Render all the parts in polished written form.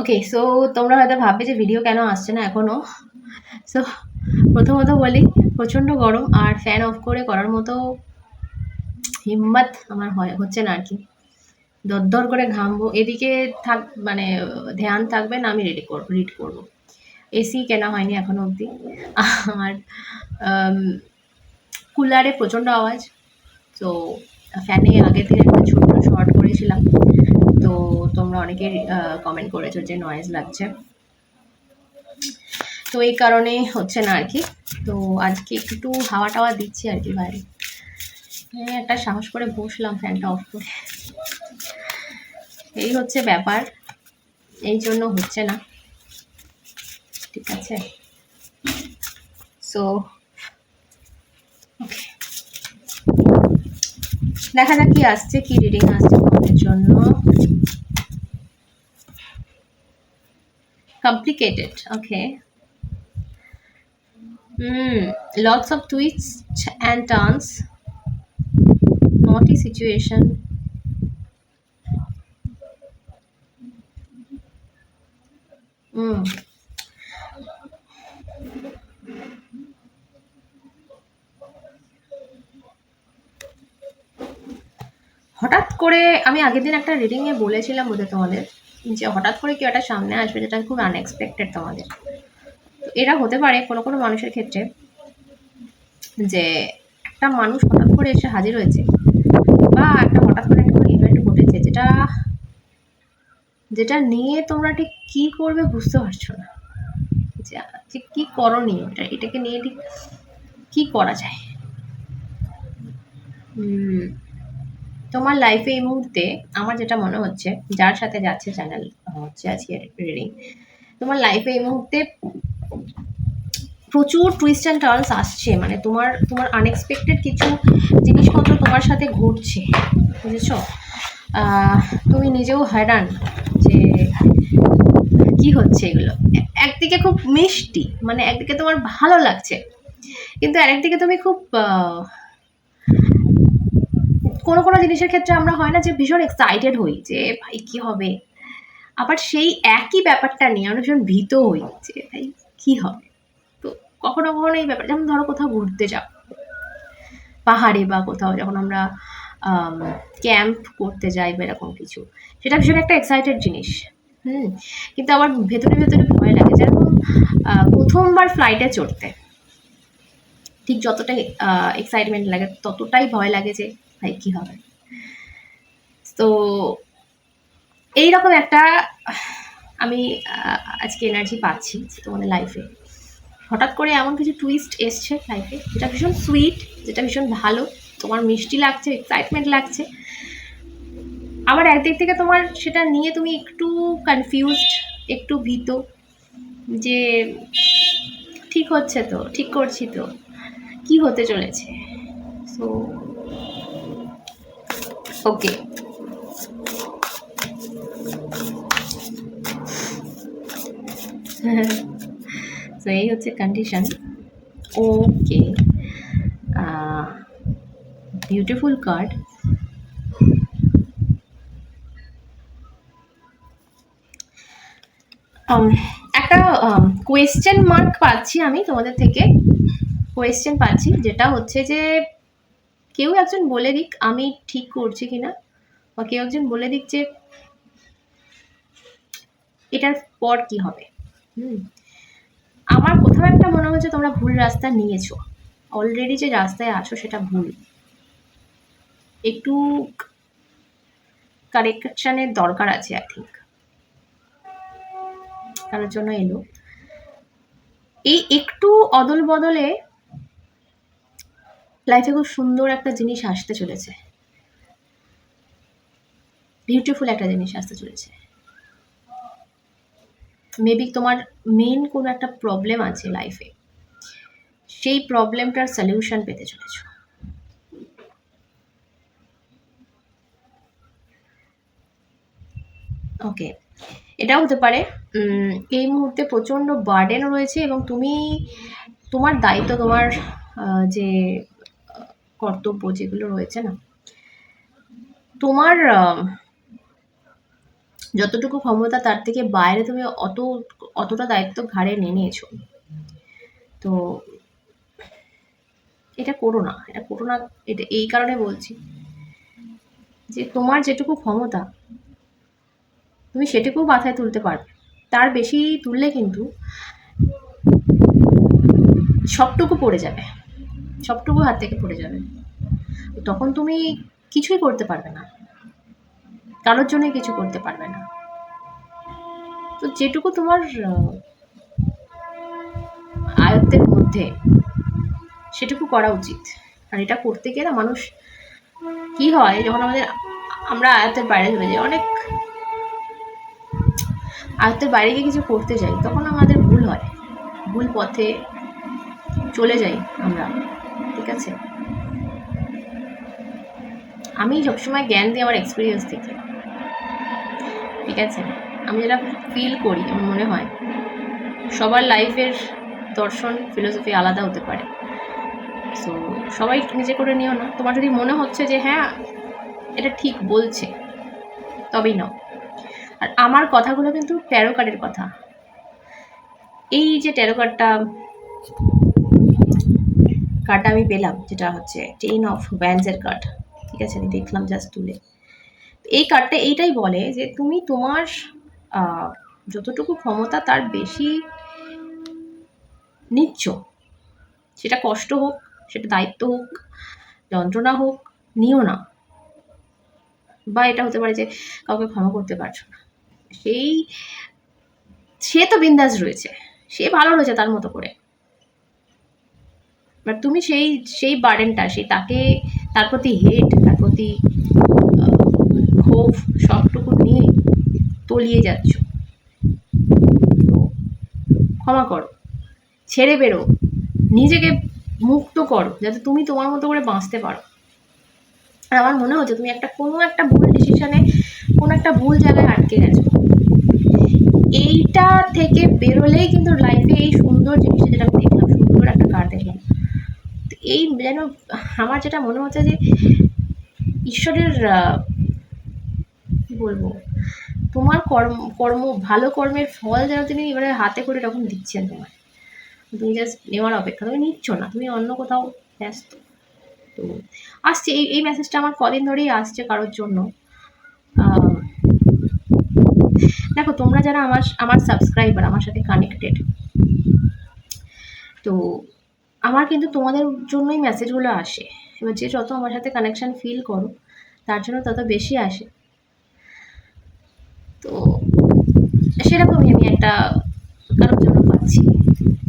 ওকে, so তোমরা হয়তো ভাববে যে ভিডিও কেন আসছে না এখনো। সো প্রথমত বলি, প্রচণ্ড গরম আর ফ্যান অফ করে করার মতো হিম্মত আমার হচ্ছে না আর কি। দরদর করে ঘামবো, এদিকে থাক মানে ধ্যান থাকবে না আমি রিড করবো। এসি কেনা হয়নি এখনো অবধি। আর কুলারে প্রচণ্ড আওয়াজ। তো ফ্যানে আগের দিন একটা ছোট্ট শর্ট করেছিলাম, তো তোমরা অনেকে কমেন্ট করেছো যে নয়েজ লাগছে, তো এই কারণে হচ্ছে না আর কি। তো আজকে একটু হাওয়া টাওয়া দিচ্ছি আর কি বাইরে। হ্যাঁ, একটা সাহস করে বসলাম ফ্যানটা অফ করে। এই হচ্ছে ব্যাপার, এই জন্য হচ্ছে না, ঠিক আছে। সো ওকে, দেখা যাক কি আসছে, কি রিডিং আসছে তোমাদের জন্য। Complicated, okay. Lots of twists and turns, naughty situation. হুম, হঠাৎ করে আমি আগের দিন একটা রিডিংয়ে বলেছিলাম বোধহয় তোমাদের, যে হঠাৎ করে কেউ একটা সামনে আসবে যেটা খুব আনএক্সপেক্টেড তোমাদের। তো এরা হতে পারে কোনো কোনো মানুষের ক্ষেত্রে, যে একটা মানুষ হঠাৎ করে এসে হাজির হয়েছে, বা একটা হঠাৎ করে একটা ইভেন্ট ঘটেছে যেটা যেটা নিয়ে তোমরা ঠিক কি করবে বুঝতে পারছো না, যে কি করণীয়, এটাকে নিয়ে ঠিক কি করা যায়। তোমার লাইফে এই মুহূর্তে আমার যেটা মনে হচ্ছে, যার সাথে যাচ্ছে চ্যানেল হচ্ছে আজকে রিডিং, তোমার লাইফে এই মুহূর্তে প্রচুর টুইস্ট অ্যান্ড টার্নস আসছে, মানে তোমার তোমার আনএক্সপেক্টেড কিছু জিনিসপত্র তোমার সাথে ঘটছে, বুঝেছ। তুমি নিজেও হয়রান যে কি হচ্ছে এগুলো। একদিকে খুব মিষ্টি, মানে একদিকে তোমার ভালো লাগছে, কিন্তু আরেকদিকে তুমি খুব কোনো কোনো জিনিসের ক্ষেত্রে আমরা হয় না যে ভীষণ এক্সাইটেড হই যে ভাই কি হবে, আবার সেই একই ব্যাপারটা নিয়ে আমরা ভীষণ ভীত হই যে ভাই কি হবে। তো কখনো কখনো এই ব্যাপার, যেমন ধরো কোথাও ঘুরতে যাও পাহাড়ে, বা কোথাও যখন আমরা ক্যাম্প করতে যাই বা এরকম কিছু, সেটা ভীষণ একটা এক্সাইটেড জিনিস। কিন্তু আমার ভেতরে ভেতরে ভয় লাগে, যেরকম প্রথমবার ফ্লাইটে চড়তে ঠিক যতটাই এক্সাইটমেন্ট লাগে ততটাই ভয় লাগে যে ভাই কি হবে। তো এইরকম একটা আমি আজকে এনার্জি পাচ্ছি তোমাদের লাইফে। হঠাৎ করে এমন কিছু টুইস্ট এসছে লাইফে যেটা ভীষণ সুইট, যেটা ভীষণ ভালো, তোমার মিষ্টি লাগছে, এক্সাইটমেন্ট লাগছে। আবার একদিক থেকে তোমার সেটা নিয়ে তুমি একটু কনফিউজড, একটু ভীত, যে ঠিক হচ্ছে তো, ঠিক করছি তো, কি হতে চলেছে। সো ওকে, তো এই হচ্ছে কন্ডিশন। ওকে, বিউটিফুল কার্ড। একটা কোয়েশ্চেন মার্ক পাচ্ছি আমি তোমাদের থেকে, কোয়েশ্চেন পাচ্ছি, যেটা হচ্ছে যে কেউ একজন বলে দিক আমি ঠিক করছি কিনা, বা কেউ একজন বলে দিক যে এটার পর কি হবে। আমার কোথাও একটা মনে হচ্ছে তোমরা ভুল রাস্তা নিয়েছো, অলরেডি যে রাস্তায় আছো সেটা ভুল, একটু কারেকশনের দরকার আছে আই থিঙ্ক, তার জন্য এলো এই একটু অদল বদলে লাইফে খুব সুন্দর একটা জিনিস আসতে চলেছে, বিউটিফুল একটা জিনিস আসতে চলেছে। মেবি তোমার মেন কোনো একটা প্রবলেম আছে লাইফে, সেই প্রবলেমটার সলিউশন পেতে চলেছো। ওকে, এটাও হতে পারে এই মুহূর্তে প্রচণ্ড বার্ডেন রয়েছে, এবং তুমি তোমার দায়িত্ব, তোমার যে কর্তব্য যেগুলো রয়েছে না, তোমার যতটুকু ক্ষমতা তার থেকে বাইরে তুমি অতটা দায়িত্ব ঘাড়ে নিয়ে নিয়েছো। তো এটা করো না, এটা এই কারণে বলছি যে তোমার যেটুকু ক্ষমতা তুমি সেটুকু মাথায় তুলতে পারবে, তার বেশি তুললে কিন্তু সবটুকু পড়ে যাবে, সবটুকু হাত থেকে পড়ে যাবে। তখন তুমি কিছুই করতে পারবে না, কারোর জন্যই কিছু করতে পারবে না। তো যেটুকু তোমার আয়ত্তের মধ্যে সেটুকু করা উচিত। আর এটা করতে গিয়ে না মানুষ কি হয়, যখন আমরা আয়ত্তের বাইরে চলে যাই, অনেক আয়ত্তের বাইরে গিয়ে কিছু করতে যাই, তখন আমাদের ভুল হয়, ভুল পথে চলে যাই আমরা। ঠিক আছে, আমি সবসময় জ্ঞান দিই আমার এক্সপিরিয়েন্স থেকে। ঠিক আছে, আমি যেটা ফিল করি, আমার মনে হয় সবার লাইফের দর্শন ফিলোসফি আলাদা হতে পারে। সো সবাই নিজে করে নিও না। তোমার যদি মনে হচ্ছে যে হ্যাঁ এটা ঠিক বলছে, তবেই নাও। আর আমার কথাগুলো কিন্তু ট্যারো কার্ডের কথা। এই যে ট্যারো কার্ডটা আমি পেলাম, যেটা হচ্ছে 10 অফ ওয়ান্ডসের কার্ড। ঠিক আছে, আমি দেখলাম জাস্ট তুলে। এই কার্ডটা এইটাই বলে যে তুমি তোমার যতটুকু ক্ষমতা তার বেশি নিচ্ছ, সেটা কষ্ট হোক, সেটা দায়িত্ব হোক, যন্ত্রণা হোক, নিও না। বা এটা হতে পারে যে কাউকে ক্ষমা করতে পারছো না, সে তো বিন্দাস রয়েছে, সে ভালো রয়েছে তার মতো করে, বাট তুমি সেই বার্ডেনটা, তার প্রতি হেট, তার প্রতি ক্ষোভ সবটুকু নিয়ে তলিয়ে যাচ্ছ। তো ক্ষমা করো, ছেড়ে বেরো, নিজেকে মুক্ত করো, যাতে তুমি তোমার মতো করে বাঁচতে পারো। আর আমার মনে হচ্ছে তুমি কোনো একটা ভুল ডিসিশনে, কোনো একটা ভুল জায়গায় আটকে গেছো। এইটা থেকে বেরোলেই কিন্তু লাইফে এই সুন্দর জিনিসটা, যেটা আমি দেখলাম, সুন্দর একটা কার্ড দেখলাম, এই যেন আমার যেটা মনে হচ্ছে যে ঈশ্বরের কি বলবো, তোমার কর্ম ভালো কর্মের ফল যেন তিনি এবারে হাতে করে এরকম দিচ্ছেন তোমার। তুমি জাস্ট নেওয়ার অপেক্ষা, তুমি নিচ্ছ না, তুমি অন্য কোথাও ব্যস্ত। তো আসছে এই মেসেজটা আমার কদিন ধরেই আসছে কারোর জন্য। দেখো, তোমরা যারা আমার সাবস্ক্রাইবার, আমার সাথে কানেক্টেড, তো আমার কিন্তু তোমাদের জন্যই মেসেজগুলো আসে। এবার যে যত আমার সাথে কানেকশন ফিল করো, তার জন্য তত বেশি আসে। তো সেরকমই আমি একটা কারোর জন্য পাচ্ছি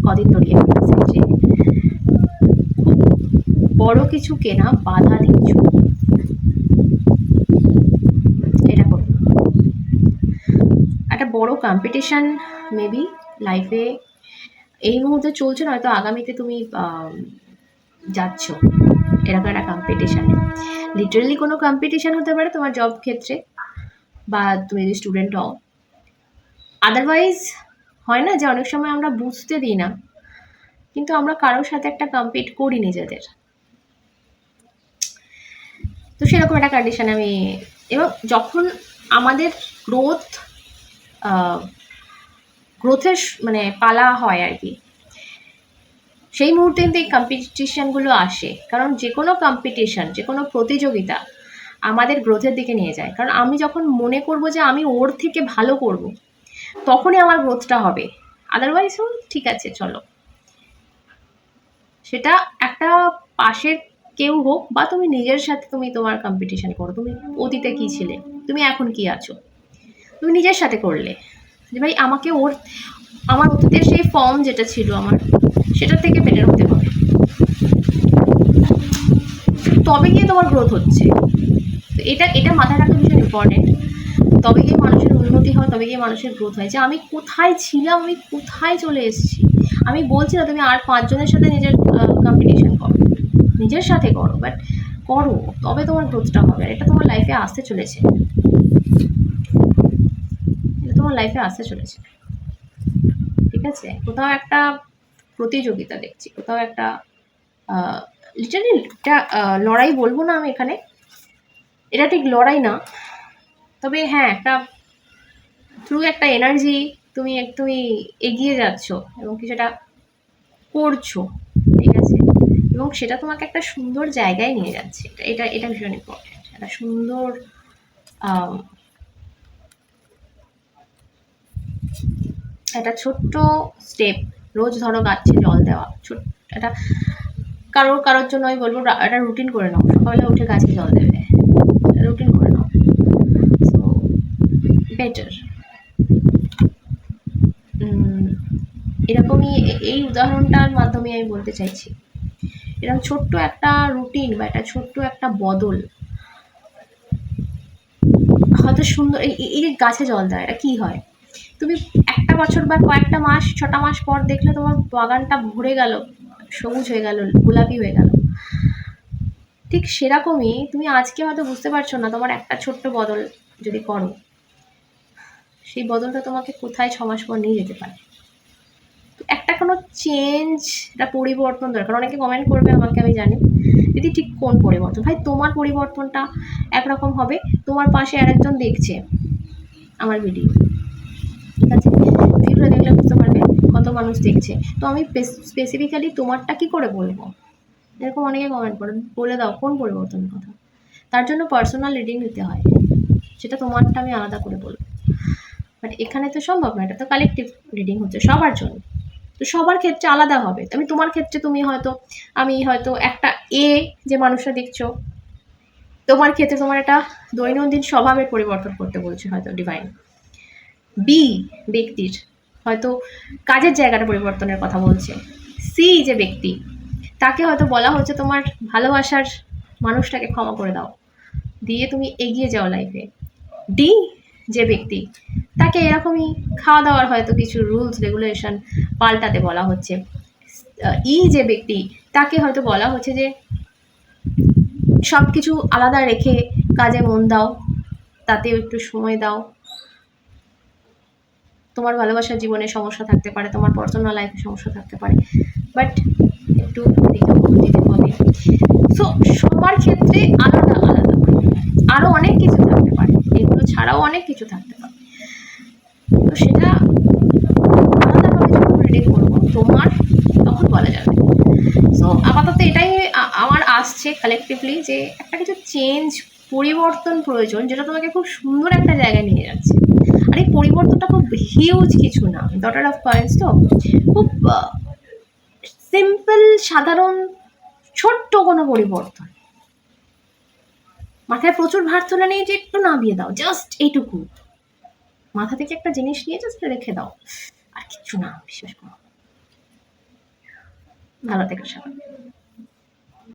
কদিন ধরে মেসেজ, যে বড় কিছু কেনা বাধা দিচ্ছ, এরকম একটা বড় কম্পিটিশন মেবি লাইফে এই মুহূর্তে চলছে, নয়তো আগামীতে তুমি যাচ্ছ এরকম একটা কম্পিটিশানে। লিটারালি কোনো কম্পিটিশান হতে পারে তোমার জব ক্ষেত্রে, বা তুমি যদি স্টুডেন্ট হও। আদারওয়াইজ হয় না যে অনেক সময় আমরা বুঝতে দিই না, কিন্তু আমরা কারোর সাথে একটা কম্পিট করি নিজেদের। তো সেরকম একটা কন্ডিশনে আমি, এবং যখন আমাদের গ্রোথের মানে পালা হয় আর কি, সেই মুহূর্তে কিন্তু এই কম্পিটিশানগুলো আসে। কারণ যে কোনো কম্পিটিশান, যে কোনো প্রতিযোগিতা আমাদের গ্রোথের দিকে নিয়ে যায়। কারণ আমি যখন মনে করব যে আমি ওর থেকে ভালো করব, তখনই আমার গ্রোথটা হবে। আদারওয়াইজ ঠিক আছে চলো, সেটা একটা পাশের কেউ হোক, বা তুমি নিজের সাথে তুমি তোমার কম্পিটিশান করো। তুমি অতীতে কী ছিলে, তুমি এখন কি আছো, তুমি নিজের সাথে করলে যে ভাই আমার অতীতের সেই ফর্ম যেটা ছিল আমার, সেটা থেকে বেটার হতে হবে, তবে গিয়ে তোমার গ্রোথ হচ্ছে। তো এটা মাথায় রাখা ভীষণ ইম্পর্টেন্ট। তবে গিয়ে মানুষের উন্নতি হয়, তবে গিয়ে মানুষের গ্রোথ হয়। যে আমি কোথায় ছিলাম, আমি কোথায় চলে এসেছি। আমি বলছি না তুমি আর 5 জনের সাথে নিজের কম্পিটিশন করো, নিজের সাথে করো, বাট করো, তবে তোমার গ্রোথটা হবে। আর এটা তোমার লাইফে আসতে চলেছে, ঠিক আছে। কোথাও একটা প্রতিযোগিতা দেখছি, কোথাও একটা লিটারালি একটা লড়াই বলবো না আমি এখানে, এটা ঠিক লড়াই না, তবে হ্যাঁ একটা থ্রু একটা এনার্জি তুমি এগিয়ে যাচ্ছ এবং কিছুটা করছো, ঠিক আছে, এবং সেটা তোমাকে একটা সুন্দর জায়গায় নিয়ে যাচ্ছে। এটা এটা ভীষণ ইম্পর্টেন্ট। একটা সুন্দর আম, একটা ছোট্ট স্টেপ, রোজ ধরো গাছে জল দেওয়া, ছোট্ট একটা কারোর জন্য আমি বলবো একটা রুটিন করে নাও, সকালে উঠে গাছে জল দেবে, রুটিন করে নাও। So better. এরকমই এই উদাহরণটার মাধ্যমে আমি বলতে চাইছি, এরকম ছোট্ট একটা রুটিন বা একটা ছোট্ট একটা বদল হয়তো সুন্দর। এই যে গাছে জল দেয়, এটা কি হয়, তুমি একটা বছর বা কয়েকটা মাস, 6টা মাস পর দেখলে তোমার বাগানটা ভরে গেল, সবুজ হয়ে গেল, গোলাপি হয়ে গেল। ঠিক সেরকমই তুমি আজকে হয়তো বুঝতে পারছো না, তোমার একটা ছোট্ট বদল যদি করো, সেই বদলটা তোমাকে কোথায় 6 মাস পর নিয়ে যেতে পারে। তো একটা কোনো চেঞ্জ, একটা পরিবর্তন দরকার। অনেকে কমেন্ট করবে আমাকে, আমি জানি, দিদি ঠিক কোন পরিবর্তন? ভাই, তোমার পরিবর্তনটা একরকম হবে, তোমার পাশে আরেকজন দেখছে আমার ভিডিও, ঠিক আছে, ভিডিওটা দেখলে বুঝতে পারবে কত মানুষ দেখছে। তো আমি স্পেসিফিক্যালি তোমারটা কি করে বলবো? এরকম অনেকে কমেন্ট করে, বলে দাও কোন পরিবর্তনের কথা। তার জন্য পার্সোনাল রিডিং নিতে হয়, সেটা তোমারটা আমি আলাদা করে বলবো। বাট এখানে তো সম্ভব না, এটা তো কালেকটিভ রিডিং হচ্ছে সবার জন্য, তো সবার ক্ষেত্রে আলাদা হবে। আমি তোমার ক্ষেত্রে তুমি হয়তো, আমি হয়তো একটা এ যে মানুষটা দেখছো, তোমার ক্ষেত্রে তোমার একটা দৈনন্দিন স্বভাবের পরিবর্তন করতে বলছে হয়তো ডিভাইন। বি ব্যক্তির হয়তো কাজের জায়গাটা পরিবর্তনের কথা বলছে। সি যে ব্যক্তি, তাকে হয়তো বলা হচ্ছে তোমার ভালোবাসার মানুষটাকে ক্ষমা করে দাও, দিয়ে তুমি এগিয়ে যাও লাইফে। ডি যে ব্যক্তি, তাকে এরকমই খাওয়া দাওয়ার হয়তো কিছু রুলস রেগুলেশন পাল্টাতে বলা হচ্ছে। ই যে ব্যক্তি, তাকে হয়তো বলা হচ্ছে যে সব কিছু আলাদা রেখে কাজে মন দাও, তাতেও একটু সময় দাও। তোমার ভালোবাসার জীবনে সমস্যা থাকতে পারে, তোমার পার্সোনাল লাইফে সমস্যা থাকতে পারে, বাট একটু দেখে দিতে হবে। সো সবার ক্ষেত্রে আলাদা আলাদা, আরও অনেক কিছু থাকতে পারে, এগুলো ছাড়াও অনেক কিছু থাকতে পারে। তো সেটা আলাদাভাবে যখন রিডিং করবো তোমার, তখন বলা যাবে। সো আপাতত এটাই আমার আসছে কালেকটিভলি, যে একটা কিছু চেঞ্জ, পরিবর্তন প্রয়োজন, যেটা তোমাকে খুব সুন্দর একটা জায়গায় নিয়ে যাচ্ছে। আর এই পরিবর্তনটা খুব হিউজ কিছু না, ডটার অফ কয়েন্স তো খুব সিম্পল, সাধারণ, ছোট্ট কোনো পরিবর্তন। মাথায় প্রচুর ভার তুলে নিয়ে যে একটু নামিয়ে দাও, জাস্ট এইটুকু, মাথা থেকে একটা জিনিস নিয়ে জাস্ট রেখে দাও, আর কিচ্ছু না, বিশ্বাস করো। ভালো থেকো সবাই।